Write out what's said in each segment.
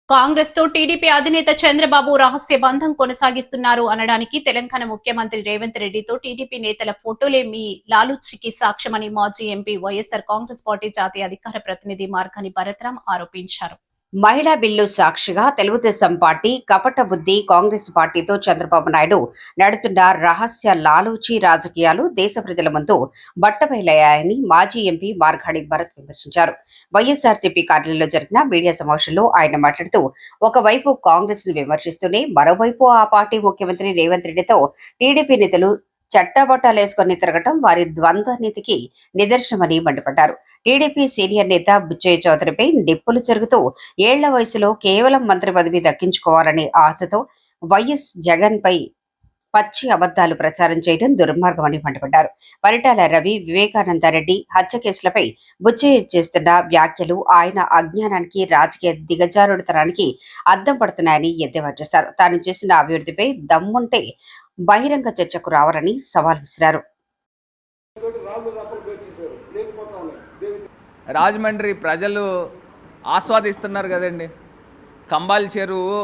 కాంగ్రెస్ తో టీడీపీ అధినేత చంద్రబాబు రహస్య బంధం కొనసాగిస్తున్నారు అనడానికి తెలంగాణ ముఖ్యమంత్రి రేవంత్ రెడ్డితో టీడీపీ నేతల ఫోటోలే మీ లాలూచికి సాక్ష్యమని మాజీ ఎంపీ వైఎస్సార్ కాంగ్రెస్ పార్టీ జాతీయ అధికార ప్రతినిధి మార్గాని భరత్రాం ఆరోపించారు. మహిళా బిల్లు సాక్షిగా తెలుగుదేశం పార్టీ కపట బుద్ధి కాంగ్రెస్ పార్టీతో చంద్రబాబు నాయుడు నడుపుతున్న రహస్య లాలూచి రాజకీయాలు దేశ ప్రజల ముందు బట్టబయలయ్యాయని మాజీ ఎంపీ మార్గాడి భరత్ విమర్శించారు. వైఎస్ఆర్సీపీ కార్యాలయంలో జరిగిన మీడియా సమావేశంలో ఆయన మాట్లాడుతూ ఒకవైపు కాంగ్రెస్ ను విమర్శిస్తూనే మరోవైపు ఆ పార్టీ ముఖ్యమంత్రి రేవంత్ రెడ్డితో టీడీపీ నేతలు చట్టాబట్టాలేసుకుని తిరగటం వారి ద్వంద్వ నీతికి నిదర్శనమని మండిపడ్డారు. టీడీపీ సీనియర్ నేత బుచ్చయ్య చౌదరిపై నిప్పులు చెరుగుతూ ఏళ్ల వయసులో కేవలం మంత్రి పదవి దక్కించుకోవాలనే ఆశతో వైఎస్ జగన్ పై పచ్చి అబద్దాలు ప్రచారం చేయడం దుర్మార్గమని మండిపడ్డారు. పరిటాల రవి, వివేకానందరెడ్డి హత్య కేసులపై బుచ్చయ్య చేస్తున్న వ్యాఖ్యలు ఆయన అజ్ఞానానికి, రాజకీయ దిగజారుడుతనానికి అద్దం పడుతున్నాయని ఎద్దేవా చేశారు. తాను చేసిన అభివృద్ధిపై దమ్ముంటే బహిరంగ చర్చకు రావాలని సవాల్ విసిరారు. రాజమండ్రి ప్రజలు ఆస్వాదిస్తున్నారు కదండి. కంబాల్ చెరువు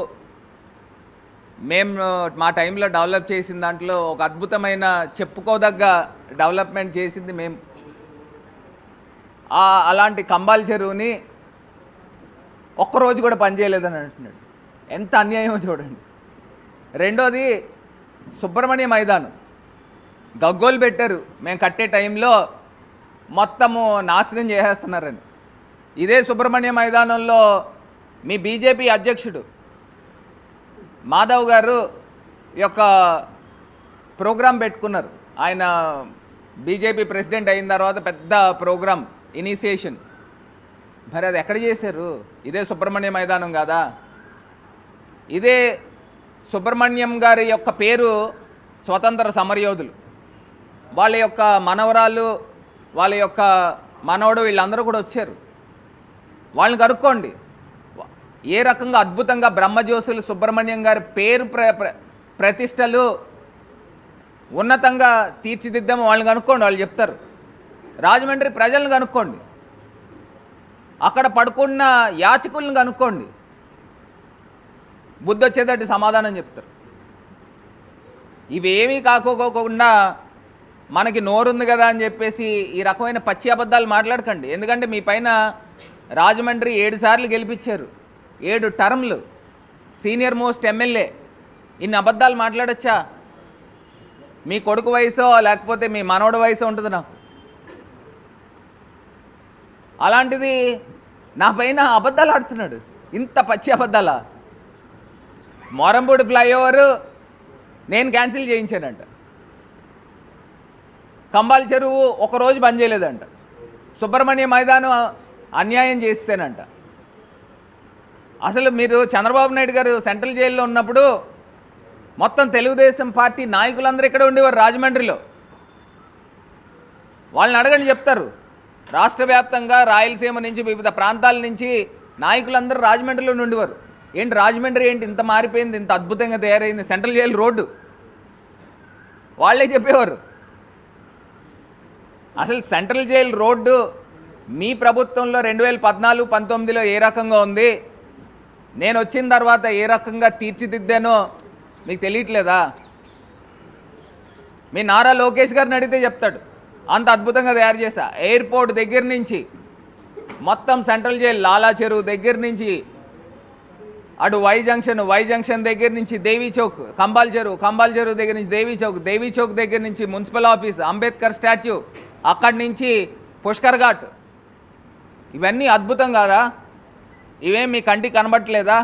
మేము మా టైంలో డెవలప్ చేసిన దాంట్లో ఒక అద్భుతమైన చెప్పుకోదగ్గ డెవలప్మెంట్ చేసింది మేము. అలాంటి కంబాల్ చెరువుని ఒక్కరోజు కూడా పనిచేయలేదని అంటున్నాడు. ఎంత అన్యాయమో చూడండి. రెండోది సుబ్రహ్మణ్య మైదానం గగ్గోలు పెట్టారు మేము కట్టే టైంలో మొత్తము నాశనం చేసేస్తున్నారని. ఇదే సుబ్రహ్మణ్య మైదానంలో మీ బీజేపీ అధ్యక్షుడు మాధవ్ గారు యొక్క ప్రోగ్రాం పెట్టుకున్నారు. ఆయన బీజేపీ ప్రెసిడెంట్ అయిన తర్వాత పెద్ద ప్రోగ్రాం ఇనిషియేషన్. మరి అది ఎక్కడ చేశారు? ఇదే సుబ్రహ్మణ్య మైదానం కాదా? ఇదే సుబ్రహ్మణ్యం గారి యొక్క పేరు స్వతంత్ర సమరయోధులు, వాళ్ళ యొక్క మనవరాలు, వాళ్ళ యొక్క మనవడు, వీళ్ళందరూ కూడా వచ్చారు. వాళ్ళని కనుక్కోండి ఏ రకంగా అద్భుతంగా బ్రహ్మజ్యోతులు సుబ్రహ్మణ్యం గారి పేరు ప్రతిష్టలు ఉన్నతంగా తీర్చిదిద్దామో వాళ్ళని కనుక్కోండి, వాళ్ళు చెప్తారు. రాజమండ్రి ప్రజలను కనుక్కోండి, అక్కడ పడుకున్న యాచకులను కనుక్కోండి, బుద్ధి వచ్చేటట్టు సమాధానం చెప్తారు. ఇవేమీ కాకోకుండా మనకి నోరుంది కదా అని చెప్పేసి ఈ రకమైన పచ్చి అబద్ధాలు మాట్లాడకండి. ఎందుకంటే మీ పైన రాజమండ్రి 7 సార్లు గెలిపించారు, 7 టర్మ్లు, సీనియర్ మోస్ట్ ఎమ్మెల్యే. ఇన్ని అబద్ధాలు మాట్లాడచ్చా? మీ కొడుకు వయసో లేకపోతే మీ మనవడి వయసో ఉంటుంది నాకు. అలాంటిది నా పైన అబద్ధాలు ఆడుతున్నాడు. ఇంత పచ్చి అబద్ధాలా? మోరంపూడి ఫ్లైఓవరు నేను క్యాన్సిల్ చేయించానంట, కంబాల్ చెరువు ఒకరోజు బంద్ చేయలేదంట, సుబ్రహ్మణ్య మైదానం అన్యాయం చేస్తానంట. అసలు మీరు చంద్రబాబు నాయుడు గారు సెంట్రల్ జైల్లో ఉన్నప్పుడు మొత్తం తెలుగుదేశం పార్టీ నాయకులందరూ ఇక్కడ ఉండేవారు రాజమండ్రిలో. వాళ్ళని అడగండి, చెప్తారు. రాష్ట్ర వ్యాప్తంగా రాయలసీమ నుంచి వివిధ ప్రాంతాల నుంచి నాయకులందరూ రాజమండ్రిలో ఉండేవారు. ఏంటి రాజమండ్రి ఏంటి ఇంత మారిపోయింది, ఇంత అద్భుతంగా తయారైంది, సెంట్రల్ జైలు రోడ్డు వాళ్ళే చెప్పేవారు. అసలు సెంట్రల్ జైలు రోడ్డు మీ ప్రభుత్వంలో 2014-19లో ఏ రకంగా ఉంది, నేను వచ్చిన తర్వాత ఏ రకంగా తీర్చిదిద్దానో మీకు తెలియట్లేదా? మీ నారా లోకేష్ గారిని అడిగితే చెప్తాడు, అంత అద్భుతంగా తయారు చేశా. ఎయిర్పోర్ట్ దగ్గర నుంచి మొత్తం సెంట్రల్ జైలు, లాలా చెరువు దగ్గర నుంచి అటు వై జంక్షన్ దగ్గర నుంచి దేవీ చౌక్, కంబాల్ చెరువు దగ్గర నుంచి దేవీ చౌక్ దగ్గర నుంచి మున్సిపల్ ఆఫీస్, అంబేద్కర్ స్టాచ్యూ, అక్కడి నుంచి పుష్కర్ ఘాట్. ఇవన్నీ అద్భుతం కాదా? ఇవేం మీ కంటికి కనబట్టలేదా?